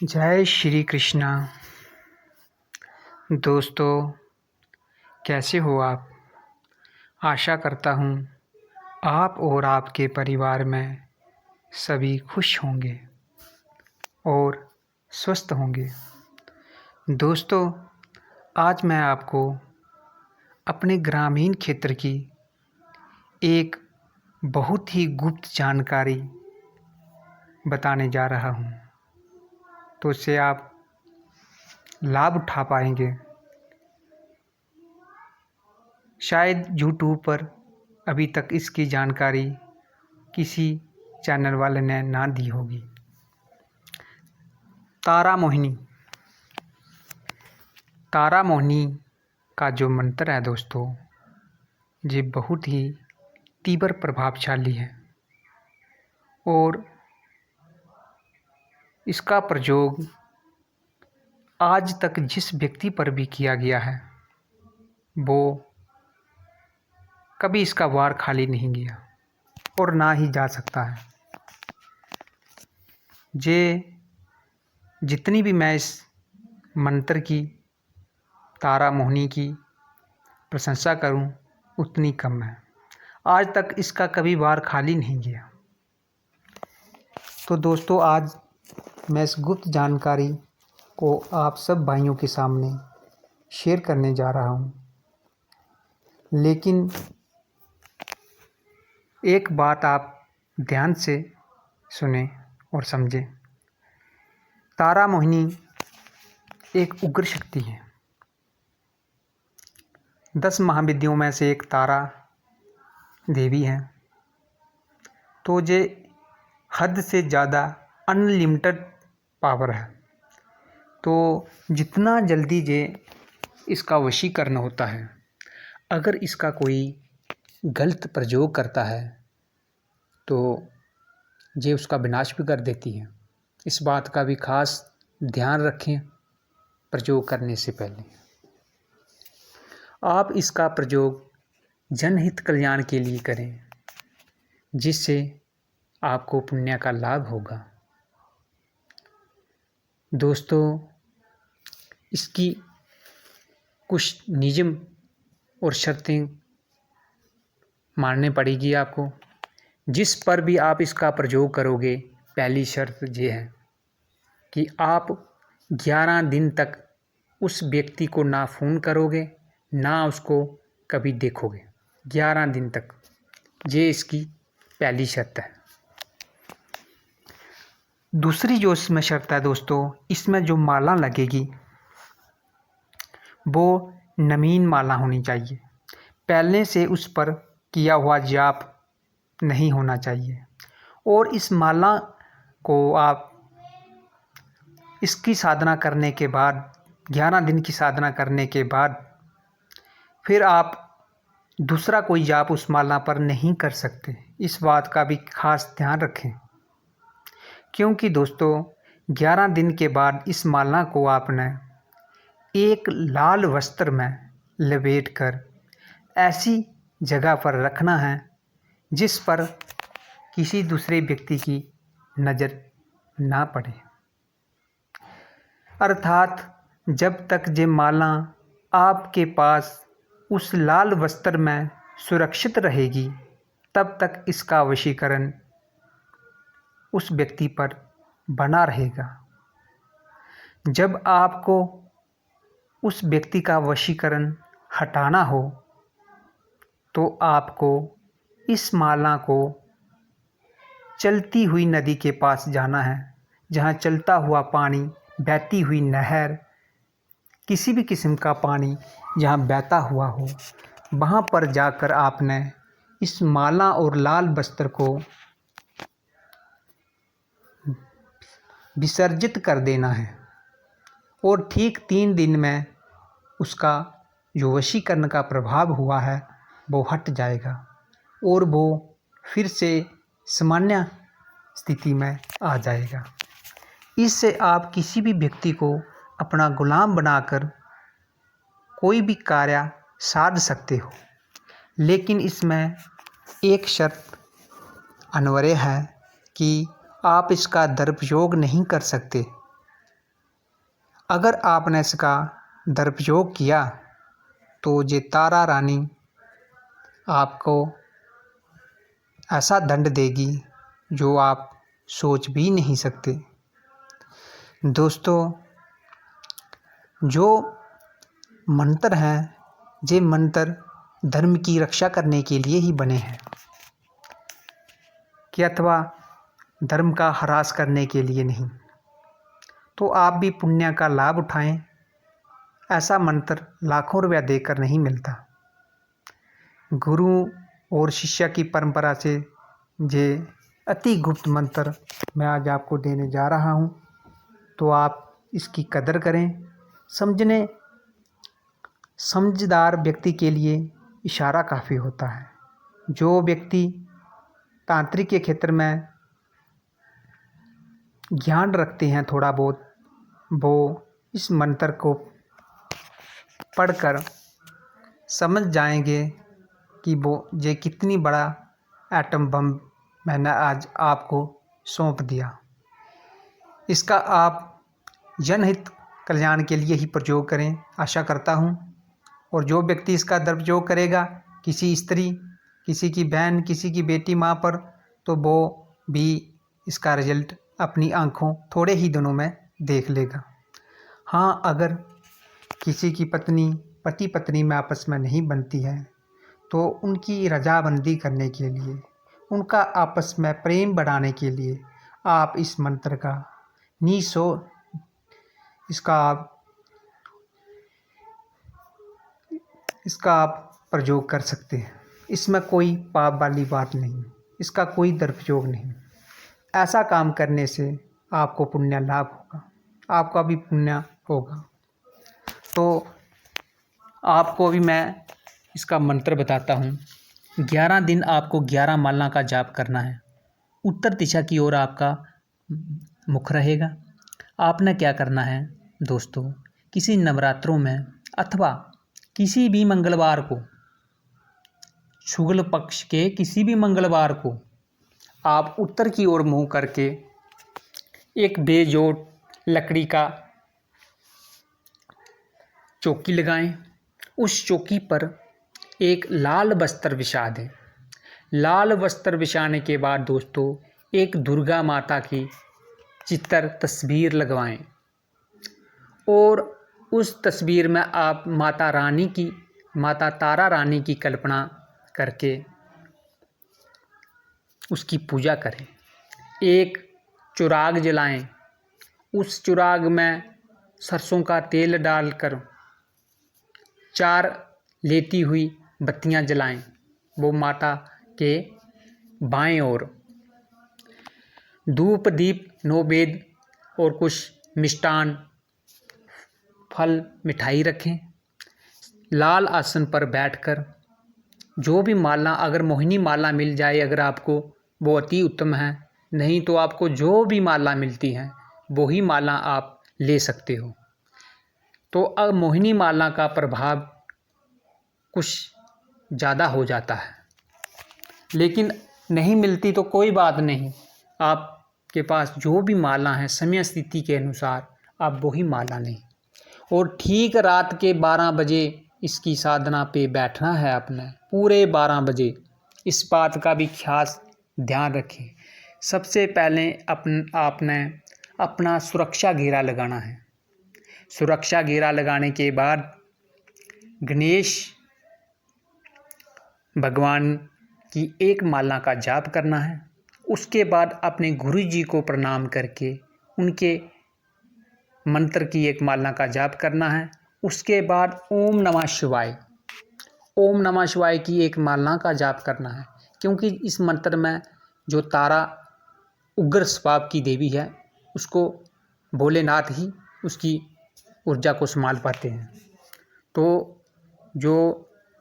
जय श्री कृष्णा। दोस्तों, कैसे हो आप? आशा करता हूँ आप और आपके परिवार में सभी खुश होंगे और स्वस्थ होंगे। दोस्तों, आज मैं आपको अपने ग्रामीण क्षेत्र की एक बहुत ही गुप्त जानकारी बताने जा रहा हूँ, तो उससे आप लाभ उठा पाएंगे। शायद यूट्यूब पर अभी तक इसकी जानकारी किसी चैनल वाले ने ना दी होगी। तारा मोहिनी का जो मंत्र है दोस्तों, ये बहुत ही तीव्र प्रभावशाली है और इसका प्रयोग आज तक जिस व्यक्ति पर भी किया गया है वो कभी इसका वार खाली नहीं गया और ना ही जा सकता है। जितनी भी मैं इस मंत्र की, तारा मोहिनी की प्रशंसा करूं उतनी कम है। आज तक इसका कभी वार खाली नहीं गया। तो दोस्तों, आज मैं इस गुप्त जानकारी को आप सब भाइयों के सामने शेयर करने जा रहा हूं। लेकिन एक बात आप ध्यान से सुने और समझें। तारा मोहिनी एक उग्र शक्ति है। 10 महाविद्याओं में से एक तारा देवी है। तो ये हद से ज़्यादा अनलिमिटेड पावर है। तो जितना जल्दी ये इसका वशीकरण होता है, अगर इसका कोई गलत प्रयोग करता है तो ये उसका विनाश भी कर देती है। इस बात का भी खास ध्यान रखें प्रयोग करने से पहले। आप इसका प्रयोग जनहित कल्याण के लिए करें, जिससे आपको पुण्य का लाभ होगा। दोस्तों, इसकी कुछ नियम और शर्तें माननी पड़ेगी आपको। जिस पर भी आप इसका प्रयोग करोगे, पहली शर्त ये है कि आप 11 दिन तक उस व्यक्ति को ना फ़ोन करोगे, ना उसको कभी देखोगे। 11 दिन तक, ये इसकी पहली शर्त है। दूसरी जो इसमें शर्त है दोस्तों, इसमें जो माला लगेगी वो नवीन माला होनी चाहिए। पहले से उस पर किया हुआ जाप नहीं होना चाहिए। और इस माला को आप इसकी साधना करने के बाद, 11 दिन की साधना करने के बाद, फिर आप दूसरा कोई जाप उस माला पर नहीं कर सकते। इस बात का भी खास ध्यान रखें, क्योंकि दोस्तों 11 दिन के बाद इस माला को आपने एक लाल वस्त्र में लपेटकर ऐसी जगह पर रखना है जिस पर किसी दूसरे व्यक्ति की नज़र ना पड़े। अर्थात जब तक ये माला आपके पास उस लाल वस्त्र में सुरक्षित रहेगी, तब तक इसका वशीकरण उस व्यक्ति पर बना रहेगा। जब आपको उस व्यक्ति का वशीकरण हटाना हो तो आपको इस माला को चलती हुई नदी के पास जाना है, जहाँ चलता हुआ पानी, बहती हुई नहर, किसी भी किस्म का पानी जहाँ बहता हुआ हो, वहाँ पर जाकर आपने इस माला और लाल वस्त्र को विसर्जित कर देना है। और ठीक 3 दिन में उसका जो वशीकरण का प्रभाव हुआ है वो हट जाएगा और वो फिर से सामान्य स्थिति में आ जाएगा। इससे आप किसी भी व्यक्ति को अपना गुलाम बनाकर कोई भी कार्य साध सकते हो। लेकिन इसमें एक शर्त अनिवार्य है कि आप इसका दुरुपयोग नहीं कर सकते। अगर आपने इसका दुरुपयोग किया तो ये तारा रानी आपको ऐसा दंड देगी जो आप सोच भी नहीं सकते। दोस्तों, जो मंत्र हैं ये मंत्र धर्म की रक्षा करने के लिए ही बने हैं कि अथवा धर्म का ह्रास करने के लिए नहीं। तो आप भी पुण्य का लाभ उठाएं। ऐसा मंत्र लाखों रुपया देकर नहीं मिलता। गुरु और शिष्य की परंपरा से ये अति गुप्त मंत्र मैं आज आपको देने जा रहा हूँ। तो आप इसकी कदर करें। समझदार व्यक्ति के लिए इशारा काफ़ी होता है। जो व्यक्ति तांत्रिक के क्षेत्र में ज्ञान रखते हैं थोड़ा बहुत, वो इस मंत्र को पढ़कर समझ जाएंगे कि वो ये कितनी बड़ा एटम बम मैंने आज आपको सौंप दिया। इसका आप जनहित कल्याण के लिए ही प्रयोग करें, आशा करता हूँ। और जो व्यक्ति इसका दुरुपयोग करेगा किसी स्त्री, किसी की बहन, किसी की बेटी, माँ पर, तो वो भी इसका रिजल्ट अपनी आँखों थोड़े ही दिनों में देख लेगा। हाँ, अगर किसी की पति पत्नी में आपस में नहीं बनती है तो उनकी रजाबंदी करने के लिए, उनका आपस में प्रेम बढ़ाने के लिए आप इस मंत्र का इसका आप प्रयोग कर सकते हैं। इसमें कोई पाप वाली बात नहीं, इसका कोई दुरुपयोग नहीं। ऐसा काम करने से आपको पुण्य लाभ होगा, आपका भी पुण्य होगा। तो आपको भी मैं इसका मंत्र बताता हूँ। 11 दिन आपको 11 माला का जाप करना है। उत्तर दिशा की ओर आपका मुख रहेगा। आपने क्या करना है दोस्तों, किसी नवरात्रों में अथवा किसी भी मंगलवार को, शुक्ल पक्ष के किसी भी मंगलवार को आप उत्तर की ओर मुँह करके एक बेजोड़ लकड़ी का चौकी लगाएं। उस चौकी पर एक लाल वस्त्र बिछा दें। लाल वस्त्र बिछाने के बाद दोस्तों एक दुर्गा माता की चित्र तस्वीर लगवाएं और उस तस्वीर में आप माता तारा रानी की कल्पना करके उसकी पूजा करें। एक चिराग जलाएं। उस चिराग में सरसों का तेल डालकर 4 लेती हुई बत्तियां जलाएं। वो माता के बाएं ओर धूप दीप नैवेद्य और कुछ मिष्टान फल मिठाई रखें। लाल आसन पर बैठकर जो भी माला, अगर मोहिनी माला मिल जाए अगर आपको, वो अति उत्तम है। नहीं तो आपको जो भी माला मिलती है वही माला आप ले सकते हो। तो अब मोहिनी माला का प्रभाव कुछ ज़्यादा हो जाता है, लेकिन नहीं मिलती तो कोई बात नहीं। आपके पास जो भी माला है समय स्थिति के अनुसार आप वही माला लें। और ठीक रात के 12 बजे इसकी साधना पे बैठना है आपने, पूरे 12 बजे। इस बात का भी खास ध्यान रखें। सबसे पहले आपने अपना सुरक्षा घेरा लगाना है। सुरक्षा घेरा लगाने के बाद गणेश भगवान की एक माला का जाप करना है। उसके बाद अपने गुरु जी को प्रणाम करके उनके मंत्र की एक माला का जाप करना है। उसके बाद ओम नमः शिवाय की एक माला का जाप करना है, क्योंकि इस मंत्र में जो तारा उग्र स्वभाव की देवी है उसको भोलेनाथ ही उसकी ऊर्जा को संभाल पाते हैं। तो जो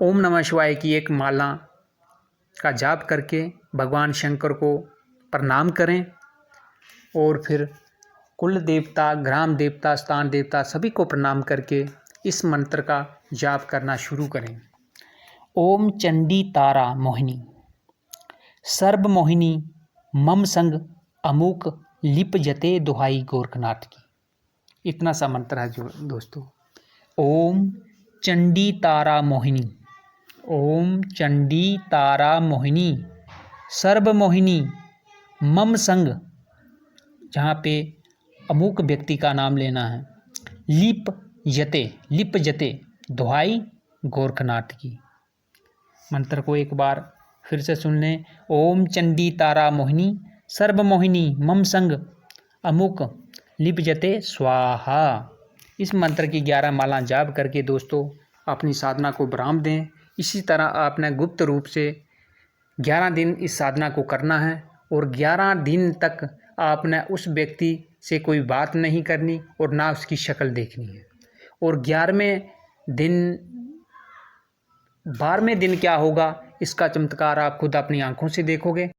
ओम नमः शिवाय की एक माला का जाप करके भगवान शंकर को प्रणाम करें और फिर कुल देवता, ग्राम देवता, स्थान देवता सभी को प्रणाम करके इस मंत्र का जाप करना शुरू करें। ओम चंडी तारा मोहिनी सर्व मोहिनी मम संग अमुक लिप जते दुहाई गोरखनाथ की। इतना सा मंत्र है जो दोस्तों। ओम चंडी तारा मोहिनी, ओम चंडी तारा मोहिनी, सर्व मोहिनी मम संग, जहाँ पे अमुक व्यक्ति का नाम लेना है, लिप जते दुहाई गोरखनाथ की। मंत्र को एक बार फिर से सुन लें। ओम चंडी तारा मोहिनी, सर्व मोहिनी मम संग, अमुक लिप जते स्वाहा। इस मंत्र की 11 माला जाप करके दोस्तों अपनी साधना को विराम दें। इसी तरह आपने गुप्त रूप से 11 दिन इस साधना को करना है और 11 दिन तक आपने उस व्यक्ति से कोई बात नहीं करनी और ना उसकी शक्ल देखनी है। और 12वें दिन क्या होगा, इसका चमत्कार आप खुद अपनी आंखों से देखोगे।